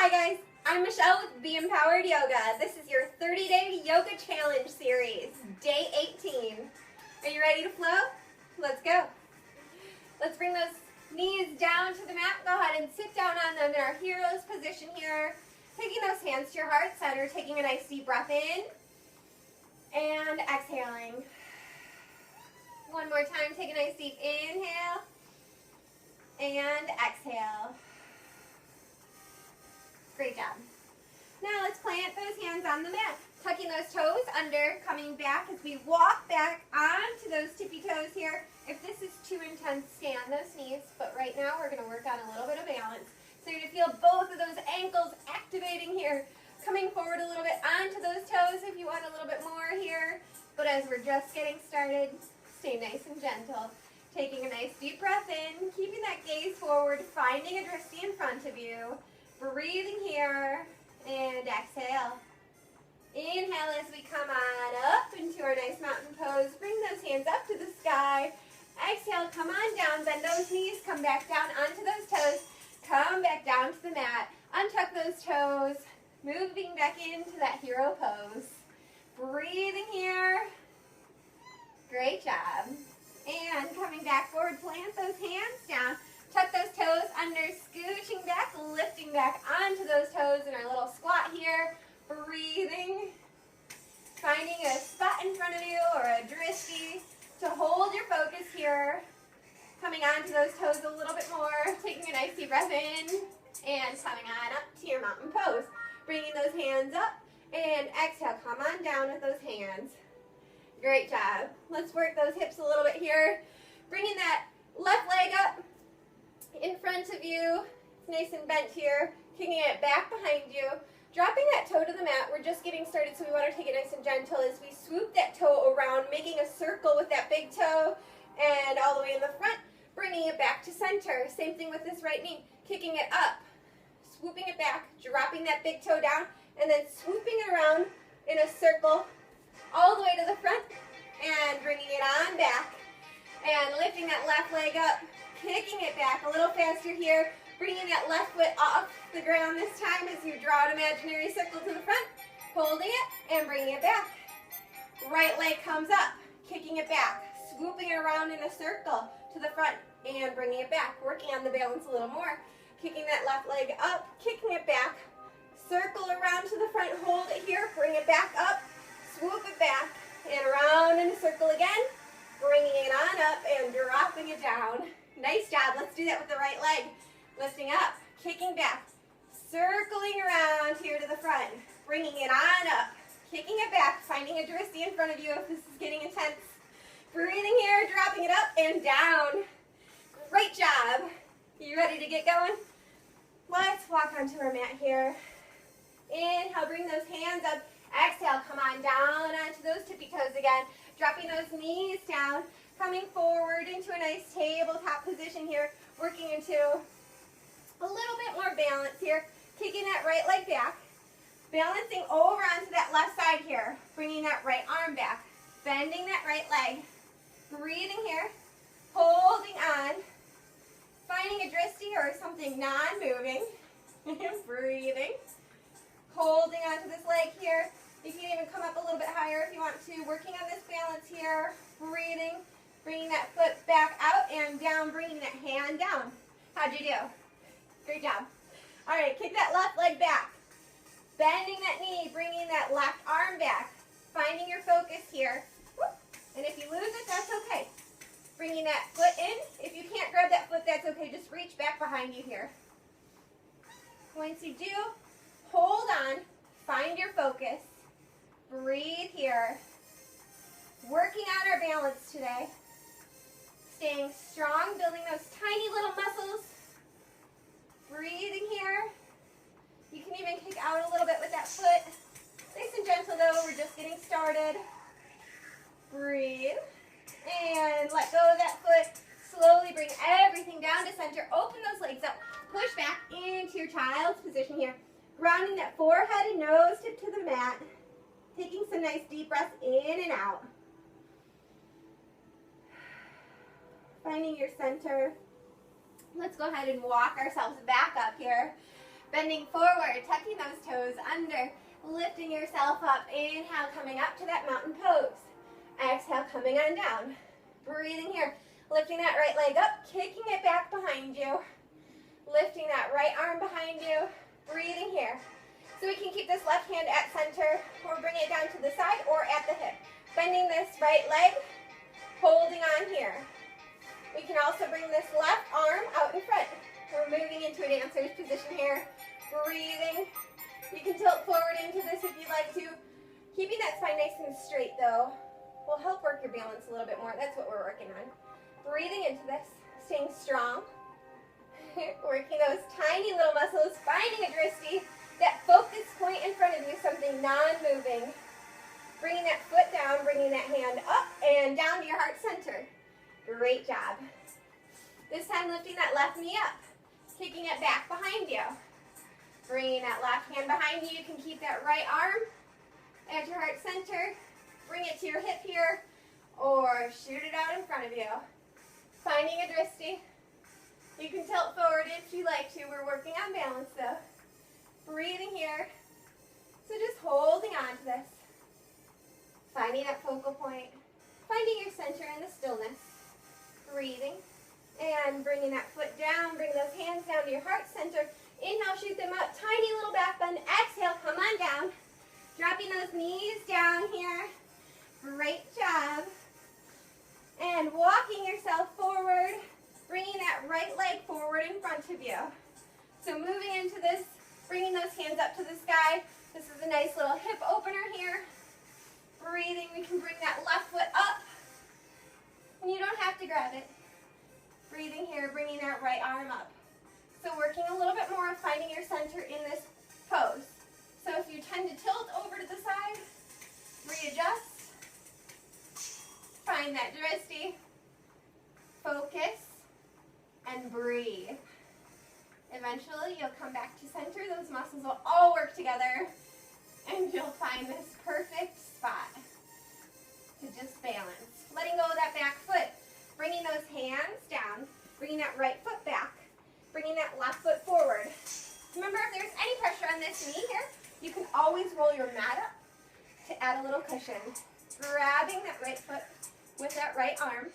Hi guys, I'm Michelle with Be Empowered Yoga. This is your 30-day yoga challenge series, day 18. Are you ready to flow? Let's go. Let's bring those knees down to the mat. Go ahead and sit down on them in our hero's position here. Taking those hands to your heart center, taking a nice deep breath in and exhaling. One more time, take a nice deep inhale and exhale. Great job. Now let's plant those hands on the mat, tucking those toes under, coming back as we walk back onto those tippy toes here. If this is too intense, stay on those knees, but right now we're going to work on a little bit of balance. So you're going to feel both of those ankles activating here, coming forward a little bit onto those toes if you want a little bit more here. But as we're just getting started, stay nice and gentle. Taking a nice deep breath in, keeping that gaze forward, finding a drishti in front of you. Breathing here, and exhale. Inhale as we come on up into our nice mountain pose. Bring those hands up to the sky. Exhale, come on down, bend those knees, come back down onto those toes. Come back down to the mat, untuck those toes, moving back into that hero pose. Breathing here. Great job. And coming back forward, plant those hands down. Tuck those toes under, scooching back, lifting back onto those toes in our little squat here. Breathing. Finding a spot in front of you or a drishti to hold your focus here. Coming onto those toes a little bit more. Taking a nice deep breath in and coming on up to your mountain pose. Bringing those hands up and exhale. Come on down with those hands. Great job. Let's work those hips a little bit here. Bringing that left leg up in front of you, it's nice and bent here, kicking it back behind you, dropping that toe to the mat. We're just getting started, so we want to take it nice and gentle as we swoop that toe around, making a circle with that big toe, and all the way in the front, bringing it back to center. Same thing with this right knee, kicking it up, swooping it back, dropping that big toe down, and then swooping it around in a circle, all the way to the front, and bringing it on back, and lifting that left leg up, kicking it back a little faster here, bringing that left foot off the ground this time as you draw an imaginary circle to the front, holding it and bringing it back. Right leg comes up, kicking it back, swooping it around in a circle to the front and bringing it back, working on the balance a little more, kicking that left leg up, kicking it back, circle around to the front, hold it here, bring it back up, swoop it back and around in a circle again, bringing it on up and dropping it down. Nice job. Let's do that with the right leg. Lifting up, kicking back, circling around here to the front, bringing it on up, kicking it back, finding a drishti in front of you if this is getting intense. Breathing here, dropping it up and down. Great job. You ready to get going? Let's walk onto our mat here. Inhale, bring those hands up. Exhale, come on down onto those tippy toes again. Dropping those knees down. Coming forward into a nice tabletop position here, working into a little bit more balance here, kicking that right leg back, balancing over onto that left side here, bringing that right arm back, bending that right leg, breathing here, holding on, finding a drishti or something non-moving, breathing, holding onto this leg here. You can even come up a little bit higher if you want to, working on this balance here, breathing. Bringing that foot back out and down, bringing that hand down. How'd you do? Great job. All right, kick that left leg back. Bending that knee, bringing that left arm back. Finding your focus here. And if you lose it, that's okay. Bringing that foot in. If you can't grab that foot, that's okay. Just reach back behind you here. Once you do, hold on. Find your focus. Breathe here. Working on our balance today. Staying strong, building those tiny little muscles. Breathing here. You can even kick out a little bit with that foot. Nice and gentle though, we're just getting started. Breathe. And let go of that foot. Slowly bring everything down to center. Open those legs up. Push back into your child's position here. Grounding that forehead and nose tip to the mat. Taking some nice deep breaths in and out. Finding your center. Let's go ahead and walk ourselves back up here. Bending forward, tucking those toes under, lifting yourself up. Inhale, coming up to that mountain pose. Exhale, coming on down. Breathing here, lifting that right leg up, kicking it back behind you. Lifting that right arm behind you. Breathing here. So we can keep this left hand at center or bring it down to the side or at the hip. Bending this right leg, holding on here. We can also bring this left arm out in front. We're moving into a dancer's position here. Breathing. You can tilt forward into this if you'd like to. Keeping that spine nice and straight though will help work your balance a little bit more. That's what we're working on. Breathing into this, staying strong. Working those tiny little muscles, finding a drishti, that focus point in front of you, something non-moving. Bringing that foot down, bringing that hand up and down to your heart center. Great job. This time lifting that left knee up, kicking it back behind you. Bringing that left hand behind you. You can keep that right arm at your heart center. Bring it to your hip here or shoot it out in front of you. Finding a drishti. You can tilt forward if you like to. We're working on balance though. Breathing here. So just holding on to this. Finding that focal point. Finding your center in the stillness. Breathing. And bringing that foot down. Bring those hands down to your heart center. Inhale, shoot them up. Tiny little back bend. Exhale, come on down. Dropping those knees down here. Great job. And walking yourself forward. Bringing that right leg forward in front of you. So moving into this, bringing those hands up to the sky. This is a nice little hip opener here. Breathing, we can bring that left foot up. And you don't have to grab it. Breathing here, bringing that right arm up. So working a little bit more, finding your center in this pose. So if you tend to tilt over to the side, readjust. Find that drishti. Focus. And breathe. Eventually, you'll come back to center. Those muscles will all work together. And you'll find this perfect spot to just balance. Letting go of that back foot. Bringing those hands down. Bringing that right foot back. Bringing that left foot forward. Remember, if there's any pressure on this knee here, you can always roll your mat up to add a little cushion. Grabbing that right foot with that right arm.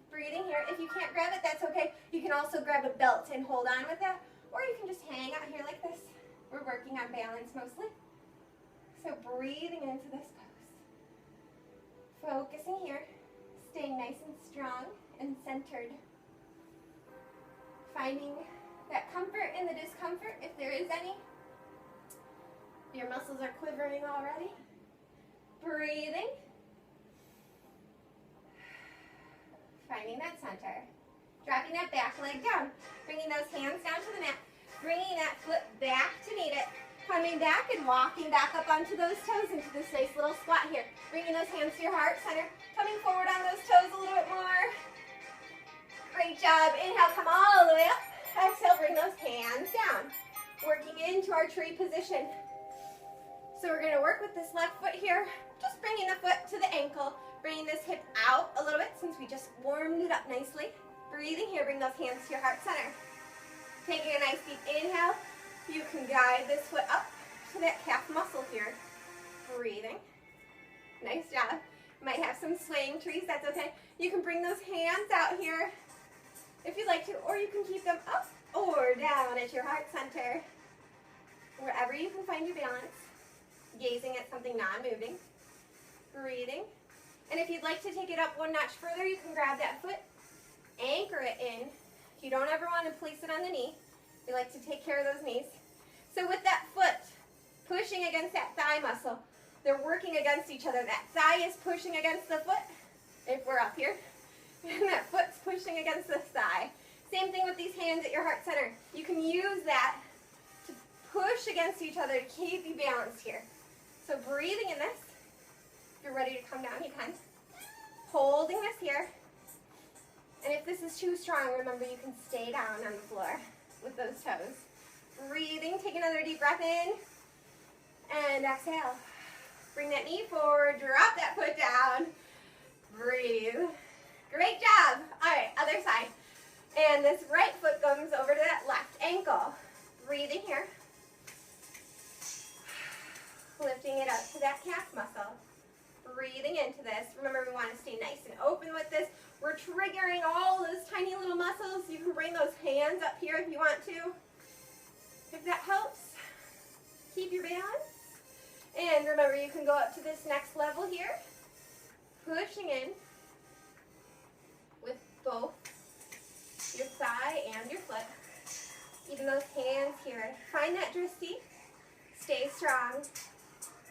Breathing here. If you can't grab it, that's okay. You can also grab a belt and hold on with that, or you can just hang out here like this. We're working on balance mostly. So breathing into this pose. Focusing here. Staying nice and strong and centered. Finding that comfort in the discomfort, if there is any. Your muscles are quivering already. Breathing. Finding that center. Dropping that back leg down. Bringing those hands down to the mat. Bringing that foot back to meet it. Coming back and walking back up onto those toes into this nice little squat here. Bringing those hands to your heart center. Coming forward on those toes a little bit more. Great job. Inhale, come all the way up. Exhale, bring those hands down. Working into our tree position. So we're going to work with this left foot here. Just bringing the foot to the ankle. Bringing this hip out a little bit since we just warmed it up nicely. Breathing here, bring those hands to your heart center. Taking a nice deep inhale. You can guide this foot up to that calf muscle here. Breathing. Nice job. Might have some swaying trees, that's okay. You can bring those hands out here if you'd like to, or you can keep them up or down at your heart center. Wherever you can find your balance. Gazing at something non-moving. Breathing. And if you'd like to take it up one notch further, you can grab that foot, anchor it in. If you don't ever want to place it on the knee, we like to take care of those knees. So with that foot pushing against that thigh muscle, they're working against each other. That thigh is pushing against the foot, if we're up here, and that foot's pushing against the thigh. Same thing with these hands at your heart center. You can use that to push against each other to keep you balanced here. So breathing in this. If you're ready to come down, you can. Holding this here. And if this is too strong, remember you can stay down on the floor with those toes. Breathing, take another deep breath in. And exhale. Bring that knee forward, drop that foot down. Breathe. Great job. All right, other side. And this right foot comes over to that left ankle. Breathing here. Lifting it up to that calf muscle. Breathing into this. Remember, we want to stay nice and open with this. We're triggering all those tiny little muscles. You can bring those hands up here if you want to. If that helps, keep your balance. And remember, you can go up to this next level here. Pushing in with both your thigh and your foot. Even those hands here. Find that drishti. Stay strong.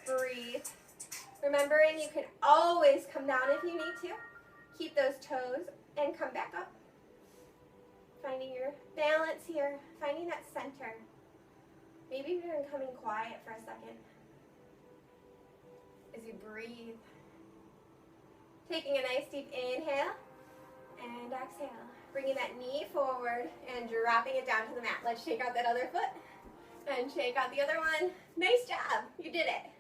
Breathe. Remembering you can always come down if you need to. Keep those toes and come back up. Finding your balance here. Finding that center. Maybe even coming quiet for a second. As you breathe. Taking a nice deep inhale and exhale. Bringing that knee forward and dropping it down to the mat. Let's shake out that other foot and shake out the other one. Nice job. You did it.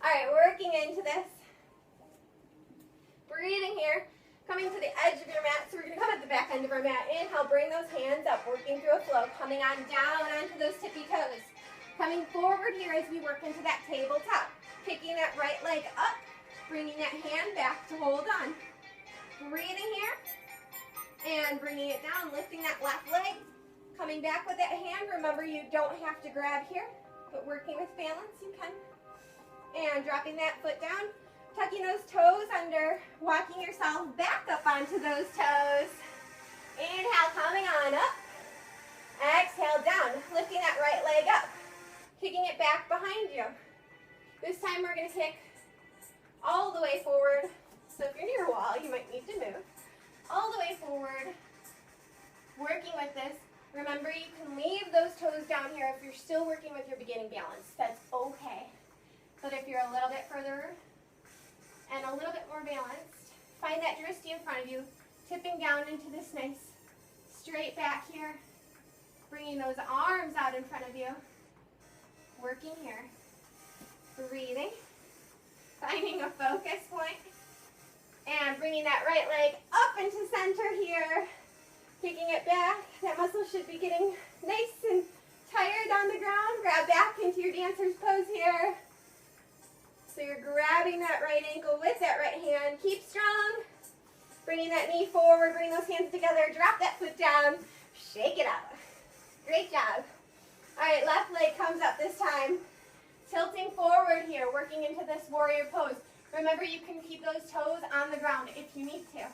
All right, working into this. Breathing here. Coming to the edge of your mat. So we're going to come at the back end of our mat. Inhale, bring those hands up. Working through a flow. Coming on down onto those tippy toes. Coming forward here as we work into that tabletop. Picking that right leg up. Bringing that hand back to hold on. Breathing here. And bringing it down. Lifting that left leg. Coming back with that hand. Remember, you don't have to grab here. But working with balance, you can. And dropping that foot down. Tucking those toes under. Walking yourself back up onto those toes. Inhale, coming on up. Exhale, down. Lifting that right leg up. Kicking it back behind you. This time we're going to kick all the way forward. So if you're near a wall, you might need to move. All the way forward. Working with this. Remember, you can leave those toes down here if you're still working with your beginning balance. That's okay. But if you're a little bit further and a little bit more balanced, find that drishti in front of you, tipping down into this nice straight back here, bringing those arms out in front of you, working here, breathing, finding a focus point, and bringing that right leg up into center here, kicking it back. That muscle should be getting nice and tired on the ground. Grab back into your dancer's pose here. So you're grabbing that right ankle with that right hand. Keep strong. Bringing that knee forward. Bring those hands together. Drop that foot down. Shake it out. Great job. All right, left leg comes up this time. Tilting forward here. Working into this warrior pose. Remember, you can keep those toes on the ground if you need to.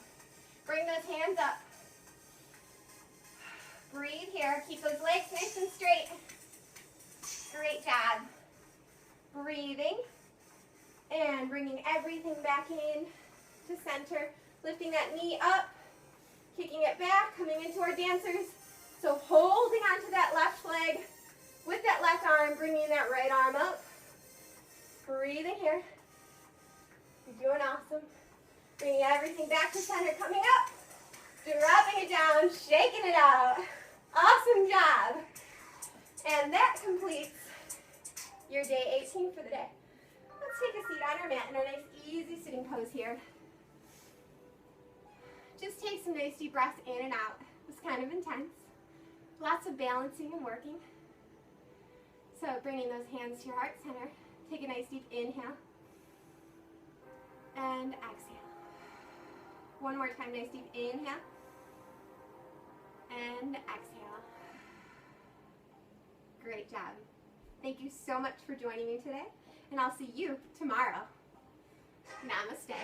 Bring those hands up. Breathe here. Keep those legs nice and straight. Great job. Breathing. And bringing everything back in to center. Lifting that knee up. Kicking it back. Coming into our dancers. So holding onto that left leg with that left arm. Bringing that right arm up. Breathing here. You're doing awesome. Bringing everything back to center. Coming up. Dropping it down. Shaking it out. Awesome job. And that completes your day 18 for the day. Let's take a seat on our mat in our nice easy sitting pose here. Just take some nice deep breaths in and out. It's kind of intense. Lots of balancing and working. So bringing those hands to your heart center. Take a nice deep inhale. And exhale. One more time, nice deep inhale. And exhale. Great job. Thank you so much for joining me today, and I'll see you tomorrow. Namaste.